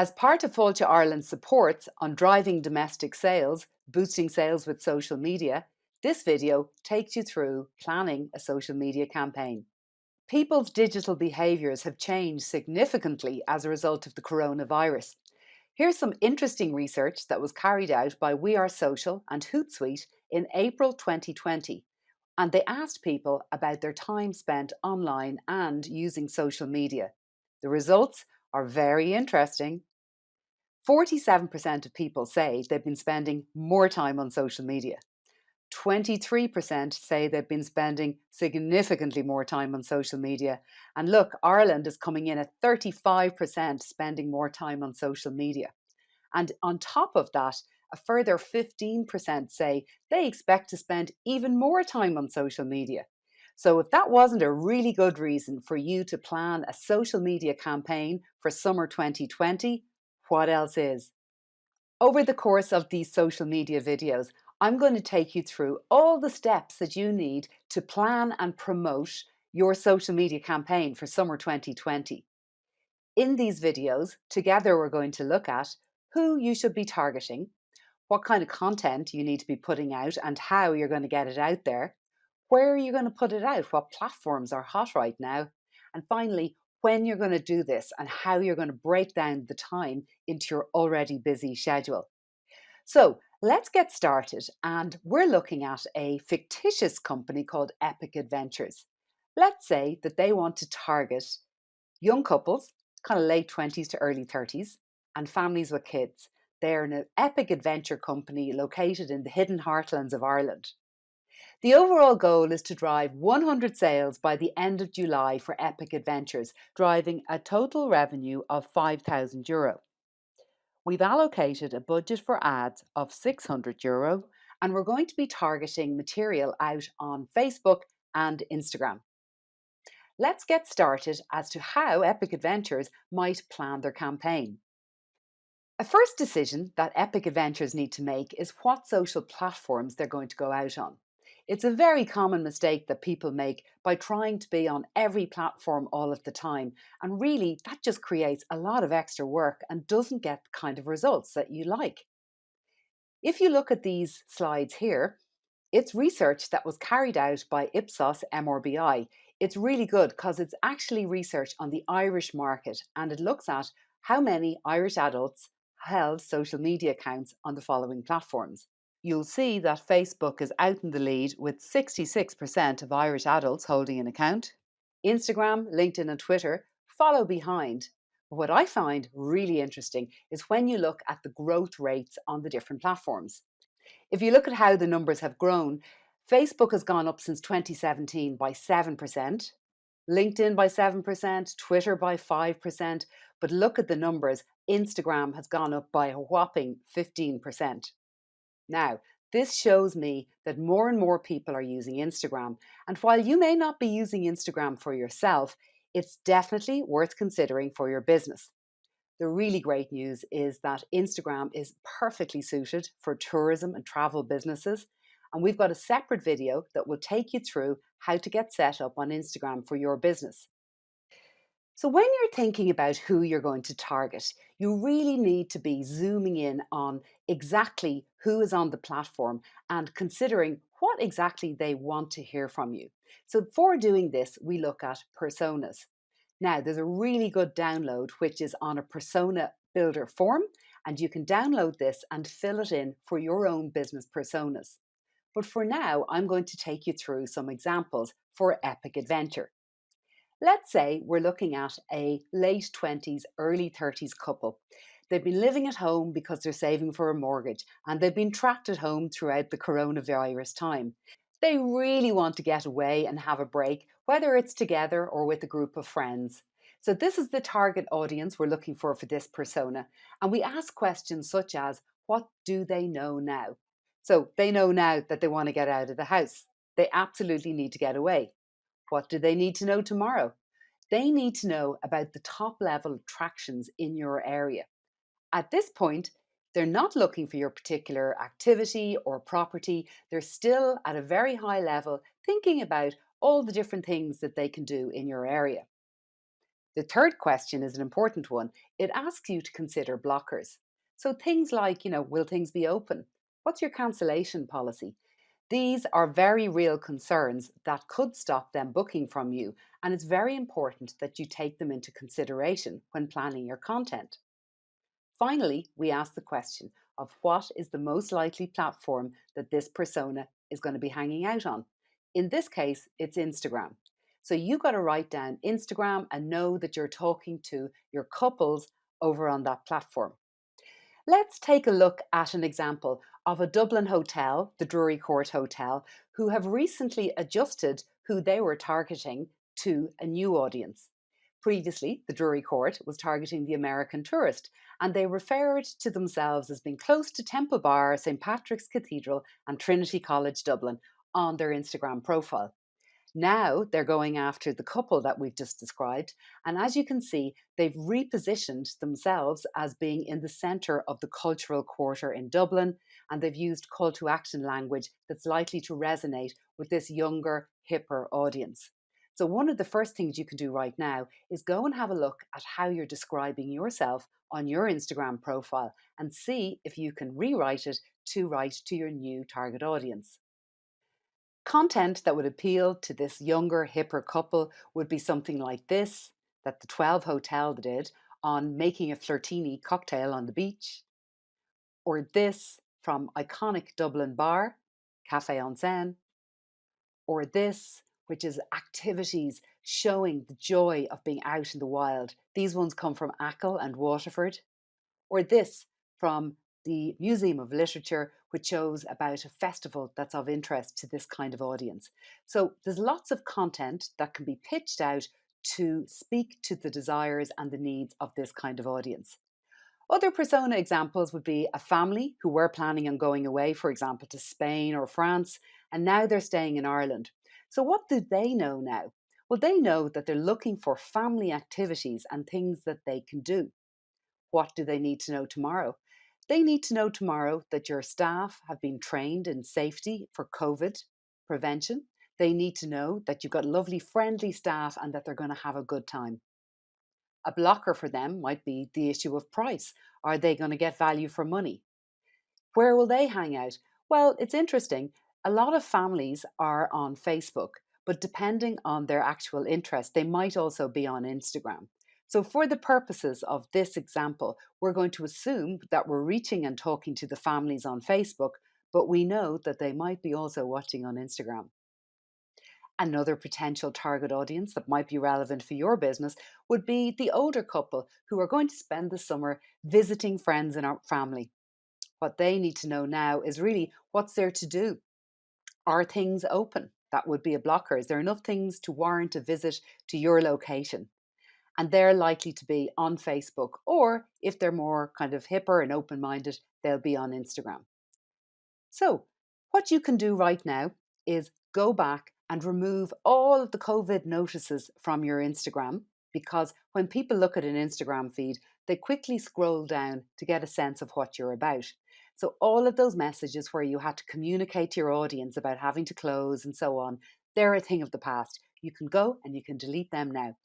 As part of Fáilte Ireland's supports on driving domestic sales, boosting sales with social media, this video takes you through planning a social media campaign. People's digital behaviours have changed significantly as a result of the coronavirus. Here's some interesting research that was carried out by We Are Social and Hootsuite in April 2020. And they asked people about their time spent online and using social media. The results are very interesting. 47% of people say they've been spending more time on social media. 23% say they've been spending significantly more time on social media. And look, Ireland is coming in at 35% spending more time on social media. And on top of that, a further 15% say they expect to spend even more time on social media. So if that wasn't a really good reason for you to plan a social media campaign for summer 2020, what else is? Over the course of these social media videos, I'm going to take you through all the steps that you need to plan and promote your social media campaign for summer 2020. In these videos, together we're going to look at who you should be targeting, what kind of content you need to be putting out and how you're going to get it out there, where are you going to put it out, what platforms are hot right now, and finally, when you're going to do this and how you're going to break down the time into your already busy schedule. So let's get started, and we're looking at a fictitious company called Epic Adventures. Let's say that they want to target young couples, kind of late 20s to early 30s, and families with kids. They're an epic adventure company located in the hidden heartlands of Ireland. The overall goal is to drive 100 sales by the end of July for Epic Adventures, driving a total revenue of €5,000. We've allocated a budget for ads of €600, and we're going to be targeting material out on Facebook and Instagram. Let's get started as to how Epic Adventures might plan their campaign. A first decision that Epic Adventures need to make is what social platforms they're going to go out on. It's a very common mistake that people make by trying to be on every platform all of the time. And really, that just creates a lot of extra work and doesn't get the kind of results that you like. If you look at these slides here, it's research that was carried out by Ipsos MRBI. It's really good because it's actually research on the Irish market, and it looks at how many Irish adults held social media accounts on the following platforms. You'll see that Facebook is out in the lead with 66% of Irish adults holding an account. Instagram, LinkedIn, and Twitter follow behind. But what I find really interesting is when you look at the growth rates on the different platforms. If you look at how the numbers have grown, Facebook has gone up since 2017 by 7%, LinkedIn by 7%, Twitter by 5%, but look at the numbers, Instagram has gone up by a whopping 15%. Now, this shows me that more and more people are using Instagram, and while you may not be using Instagram for yourself, it's definitely worth considering for your business. The really great news is that Instagram is perfectly suited for tourism and travel businesses. And we've got a separate video that will take you through how to get set up on Instagram for your business. So when you're thinking about who you're going to target, you really need to be zooming in on exactly who is on the platform and considering what exactly they want to hear from you. So for doing this, we look at personas. Now, there's a really good download which is on a persona builder form, and you can download this and fill it in for your own business personas. But for now, I'm going to take you through some examples for Epic Adventure. Let's say we're looking at a late 20s, early 30s couple. They've been living at home because they're saving for a mortgage, and they've been trapped at home throughout the coronavirus time. They really want to get away and have a break, whether it's together or with a group of friends. So this is the target audience we're looking for this persona. And we ask questions such as, what do they know now? So they know now that they want to get out of the house. They absolutely need to get away. What do they need to know tomorrow? They need to know about the top level attractions in your area. At this point, they're not looking for your particular activity or property. They're still at a very high level thinking about all the different things that they can do in your area. The third question is an important one. It asks you to consider blockers. So things like, will things be open? What's your cancellation policy? These are very real concerns that could stop them booking from you, and it's very important that you take them into consideration when planning your content. Finally, we ask the question of what is the most likely platform that this persona is going to be hanging out on. In this case, it's Instagram. So you got to write down Instagram and know that you're talking to your couples over on that platform. Let's take a look at an example of a Dublin hotel, the Drury Court Hotel, who have recently adjusted who they were targeting to a new audience. Previously, the Drury Court was targeting the American tourist, and they referred to themselves as being close to Temple Bar, St. Patrick's Cathedral, and Trinity College Dublin on their Instagram profile. Now they're going after the couple that we've just described. And as you can see, they've repositioned themselves as being in the centre of the cultural quarter in Dublin. And they've used call to action language that's likely to resonate with this younger, hipper audience. So one of the first things you can do right now is go and have a look at how you're describing yourself on your Instagram profile and see if you can rewrite it to write to your new target audience. Content that would appeal to this younger, hipper couple would be something like this that the 12 Hotel did on making a flirtini cocktail on the beach, or this from iconic Dublin bar, Café on Seine, or this, which is activities showing the joy of being out in the wild. These ones come from Achill and Waterford, or this from the Museum of Literature, which shows about a festival that's of interest to this kind of audience. So there's lots of content that can be pitched out to speak to the desires and the needs of this kind of audience. Other persona examples would be a family who were planning on going away, for example, to Spain or France, and now they're staying in Ireland. So what do they know now? Well, they know that they're looking for family activities and things that they can do. What do they need to know tomorrow? They need to know tomorrow that your staff have been trained in safety for COVID prevention. They need to know that you've got lovely, friendly staff and that they're going to have a good time. A blocker for them might be the issue of price. Are they going to get value for money? Where will they hang out? Well, it's interesting. A lot of families are on Facebook, but depending on their actual interest, they might also be on Instagram. So, for the purposes of this example, we're going to assume that we're reaching and talking to the families on Facebook, but we know that they might be also watching on Instagram. Another potential target audience that might be relevant for your business would be the older couple who are going to spend the summer visiting friends and our family. What they need to know now is really what's there to do. Are things open? That would be a blocker. Is there enough things to warrant a visit to your location? And they're likely to be on Facebook, or if they're more kind of hipper and open minded, they'll be on Instagram. So, what you can do right now is go back and remove all of the COVID notices from your Instagram, because when people look at an Instagram feed, they quickly scroll down to get a sense of what you're about. So, all of those messages where you had to communicate to your audience about having to close and so on, they're a thing of the past. You can go and you can delete them now.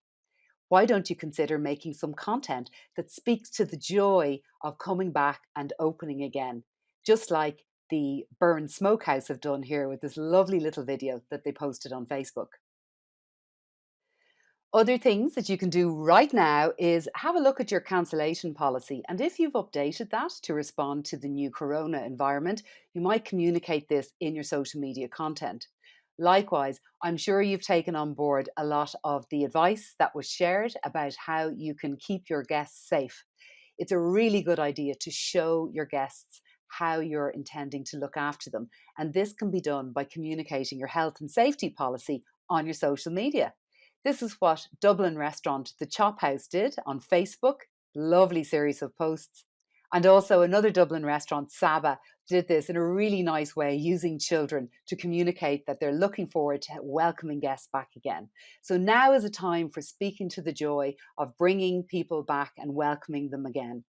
Why don't you consider making some content that speaks to the joy of coming back and opening again? Just like the Burn Smokehouse have done here with this lovely little video that they posted on Facebook. Other things that you can do right now is have a look at your cancellation policy. And if you've updated that to respond to the new corona environment, you might communicate this in your social media content. Likewise, I'm sure you've taken on board a lot of the advice that was shared about how you can keep your guests safe. It's a really good idea to show your guests how you're intending to look after them. And this can be done by communicating your health and safety policy on your social media. This is what Dublin restaurant The Chop House did on Facebook. Lovely series of posts. And also another Dublin restaurant, Saba, did this in a really nice way using children to communicate that they're looking forward to welcoming guests back again. So now is a time for speaking to the joy of bringing people back and welcoming them again.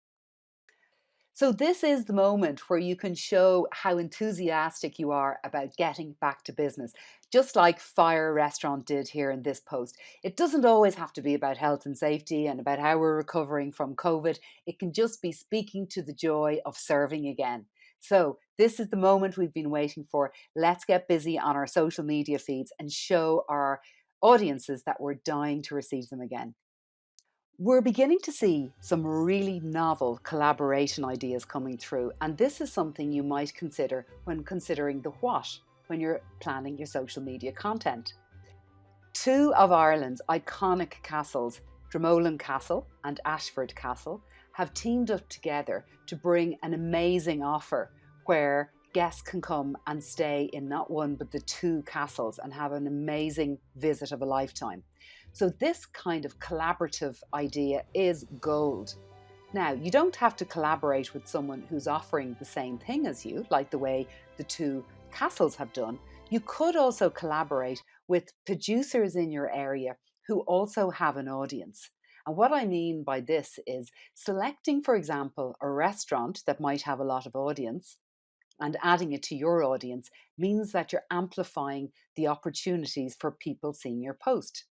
So this is the moment where you can show how enthusiastic you are about getting back to business, just like Fire Restaurant did here in this post. It doesn't always have to be about health and safety and about how we're recovering from COVID. It can just be speaking to the joy of serving again. So this is the moment we've been waiting for. Let's get busy on our social media feeds and show our audiences that we're dying to receive them again. We're beginning to see some really novel collaboration ideas coming through, and this is something you might consider when considering the what when you're planning your social media content. Two of Ireland's iconic castles, Dromoland Castle and Ashford Castle, have teamed up together to bring an amazing offer where guests can come and stay in not one but the two castles and have an amazing visit of a lifetime. So, this kind of collaborative idea is gold. Now, you don't have to collaborate with someone who's offering the same thing as you, like the way the two castles have done. You could also collaborate with producers in your area who also have an audience. And what I mean by this is selecting, for example, a restaurant that might have a lot of audience and adding it to your audience means that you're amplifying the opportunities for people seeing your post.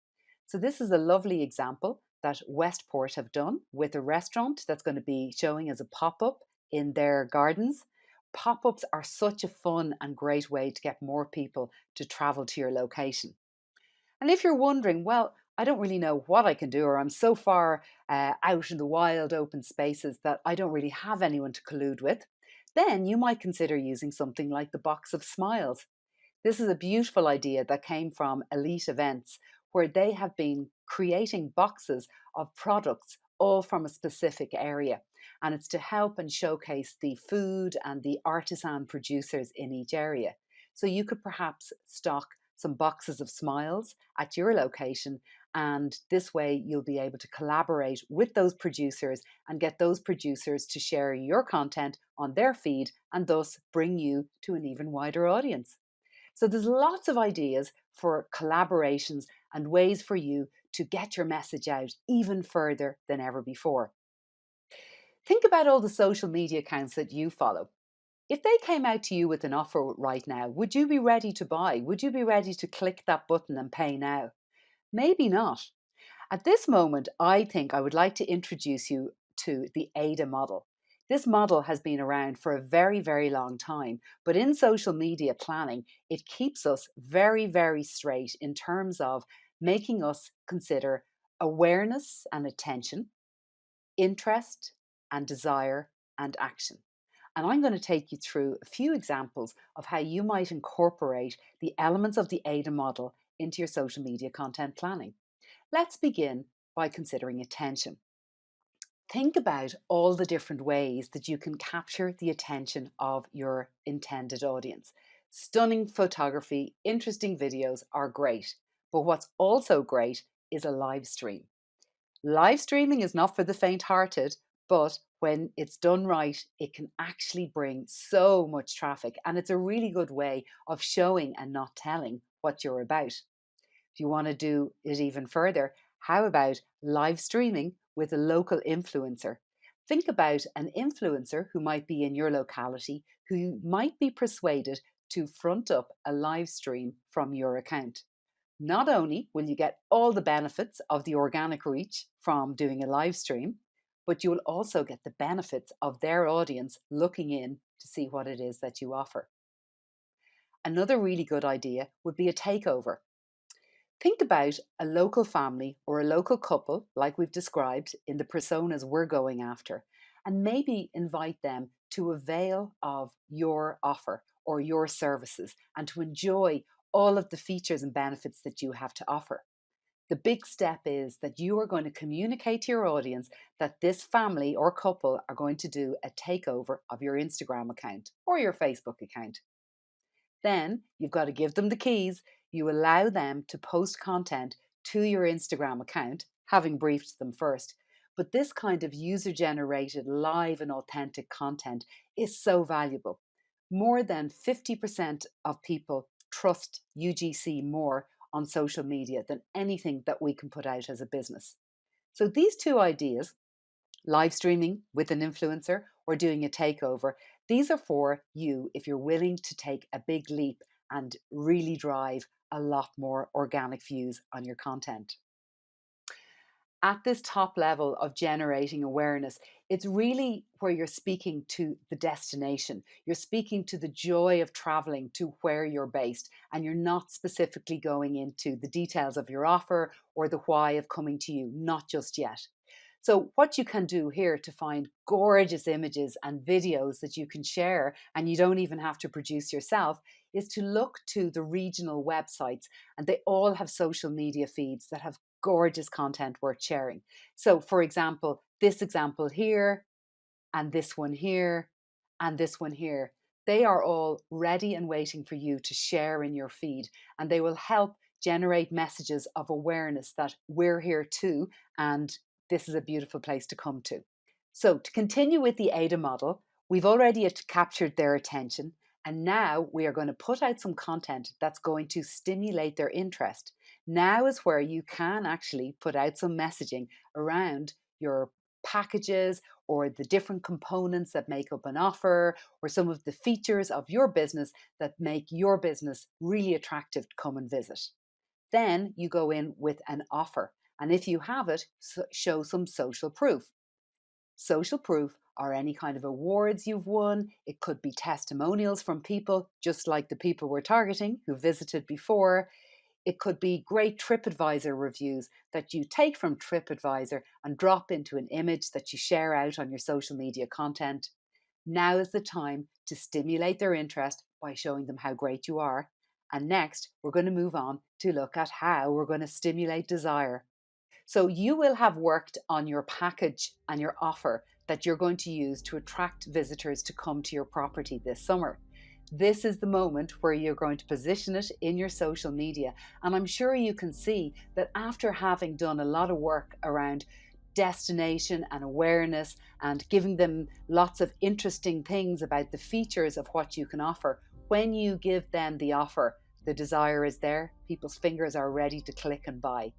So, this is a lovely example that Westport have done with a restaurant that's going to be showing as a pop up in their gardens. Pop ups are such a fun and great way to get more people to travel to your location. And if you're wondering, well, I don't really know what I can do, or I'm so far out in the wild open spaces that I don't really have anyone to collude with, then you might consider using something like the Box of Smiles. This is a beautiful idea that came from Elite Events, where they have been creating boxes of products all from a specific area. And it's to help and showcase the food and the artisan producers in each area. So you could perhaps stock some boxes of smiles at your location. And this way, you'll be able to collaborate with those producers and get those producers to share your content on their feed and thus bring you to an even wider audience. So there's lots of ideas for collaborations and ways for you to get your message out even further than ever before. Think about all the social media accounts that you follow. If they came out to you with an offer right now, would you be ready to buy? Would you be ready to click that button and pay now? Maybe not. At this moment, I think I would like to introduce you to the AIDA model. This model has been around for a very, very long time, but in social media planning, it keeps us very, very straight in terms of making us consider awareness and attention, interest and desire and action. And I'm going to take you through a few examples of how you might incorporate the elements of the AIDA model into your social media content planning. Let's begin by considering attention. Think about all the different ways that you can capture the attention of your intended audience. Stunning photography, interesting videos are great, but what's also great is a live stream. Live streaming is not for the faint hearted, but when it's done right, it can actually bring so much traffic, and it's a really good way of showing and not telling what you're about. If you want to do it even further, how about live streaming with a local influencer? Think about an influencer who might be in your locality who might be persuaded to front up a live stream from your account. Not only will you get all the benefits of the organic reach from doing a live stream, but you will also get the benefits of their audience looking in to see what it is that you offer. Another really good idea would be a takeover. Think about a local family or a local couple, like we've described in the personas we're going after, and maybe invite them to avail of your offer or your services and to enjoy all of the features and benefits that you have to offer. The big step is that you are going to communicate to your audience that this family or couple are going to do a takeover of your Instagram account or your Facebook account. Then you've got to give them the keys. You allow them to post content to your Instagram account, having briefed them first. But this kind of user generated, live, and authentic content is so valuable. More than 50% of people trust UGC more on social media than anything that we can put out as a business. So these two ideas, live streaming with an influencer or doing a takeover. These are for you if you're willing to take a big leap and really drive a lot more organic views on your content. At this top level of generating awareness, it's really where you're speaking to the destination. You're speaking to the joy of traveling to where you're based, and you're not specifically going into the details of your offer or the why of coming to you, not just yet. So, what you can do here to find gorgeous images and videos that you can share, and you don't even have to produce yourself, is to look to the regional websites, and they all have social media feeds that have gorgeous content worth sharing. So, for example, this example here, and this one here, and this one here, they are all ready and waiting for you to share in your feed, and they will help generate messages of awareness that we're here too, and this is a beautiful place to come to. So, to continue with the ADA model, we've already captured their attention, and now we are going to put out some content that's going to stimulate their interest. Now is where you can actually put out some messaging around your packages or the different components that make up an offer or some of the features of your business that make your business really attractive to come and visit. Then you go in with an offer. And if you have it, show some social proof. Social proof are any kind of awards you've won. It could be testimonials from people, just like the people we're targeting who visited before. It could be great TripAdvisor reviews that you take from TripAdvisor and drop into an image that you share out on your social media content. Now is the time to stimulate their interest by showing them how great you are. And next, we're going to move on to look at how we're going to stimulate desire. So you will have worked on your package and your offer that you're going to use to attract visitors to come to your property this summer. This is the moment where you're going to position it in your social media. And I'm sure you can see that after having done a lot of work around destination and awareness and giving them lots of interesting things about the features of what you can offer, when you give them the offer, the desire is there. People's fingers are ready to click and buy.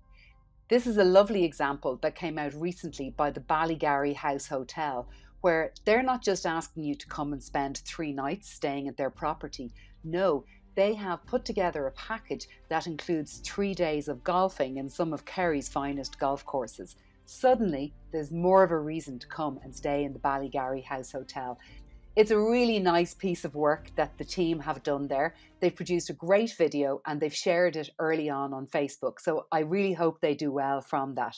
This is a lovely example that came out recently by the Ballygarry House Hotel, where they're not just asking you to come and spend 3 nights staying at their property. No, they have put together a package that includes 3 days of golfing in some of Kerry's finest golf courses. Suddenly, there's more of a reason to come and stay in the Ballygarry House Hotel. It's a really nice piece of work that the team have done there. They've produced a great video and they've shared it early on Facebook. So I really hope they do well from that.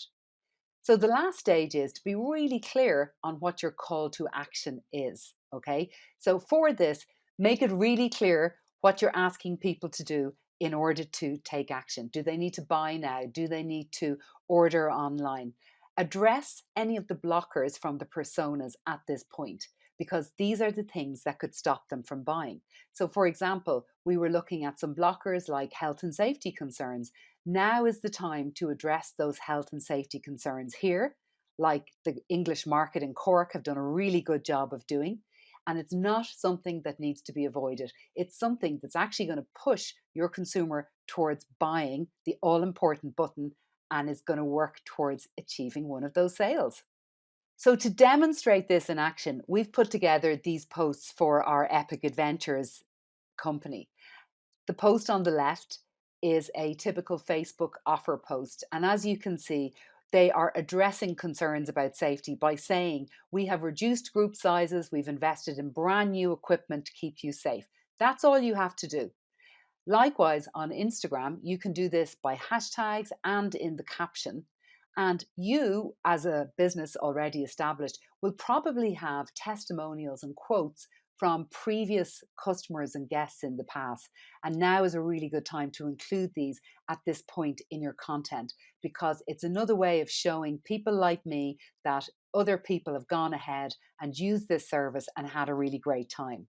So the last stage is to be really clear on what your call to action is. Okay. So for this, make it really clear what you're asking people to do in order to take action. Do they need to buy now? Do they need to order online? Address any of the blockers from the personas at this point, because these are the things that could stop them from buying. So, for example, we were looking at some blockers like health and safety concerns. Now is the time to address those health and safety concerns here, like the English market in Cork have done a really good job of doing. And it's not something that needs to be avoided. It's something that's actually going to push your consumer towards buying the all important button and is going to work towards achieving one of those sales. So, to demonstrate this in action, we've put together these posts for our Epic Adventures company. The post on the left is a typical Facebook offer post. And as you can see, they are addressing concerns about safety by saying, we have reduced group sizes, we've invested in brand new equipment to keep you safe. That's all you have to do. Likewise, on Instagram, you can do this by hashtags and in the caption. And you, as a business already established, will probably have testimonials and quotes from previous customers and guests in the past. And now is a really good time to include these at this point in your content, because it's another way of showing people like me that other people have gone ahead and used this service and had a really great time.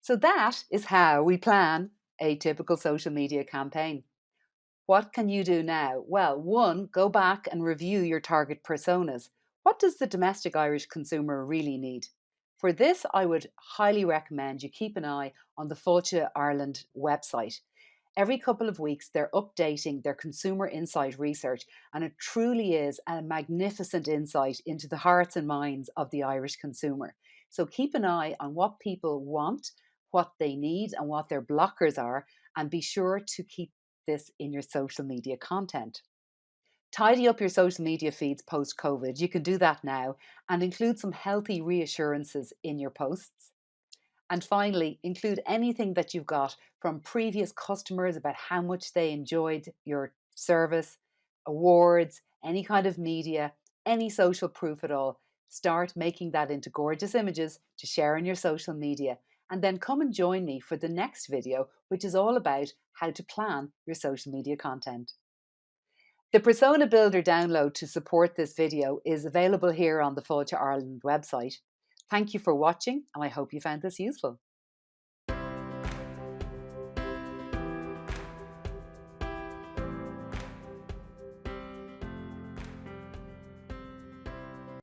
So that is how we plan a typical social media campaign. What can you do now? Well, one, go back and review your target personas. What does the domestic Irish consumer really need? For this, I would highly recommend you keep an eye on the Fáilte Ireland website. Every couple of weeks, they're updating their consumer insight research, and it truly is a magnificent insight into the hearts and minds of the Irish consumer. So keep an eye on what people want, what they need, and what their blockers are, and be sure to keep this in your social media content. Tidy up your social media feeds post COVID. You can do that now and include some healthy reassurances in your posts. And finally, include anything that you've got from previous customers about how much they enjoyed your service, awards, any kind of media, any social proof at all. Start making that into gorgeous images to share on your social media. And then come and join me for the next video, which is all about how to plan your social media content. The Persona Builder download to support this video is available here on the Fáilte Ireland website. Thank you for watching, and I hope you found this useful.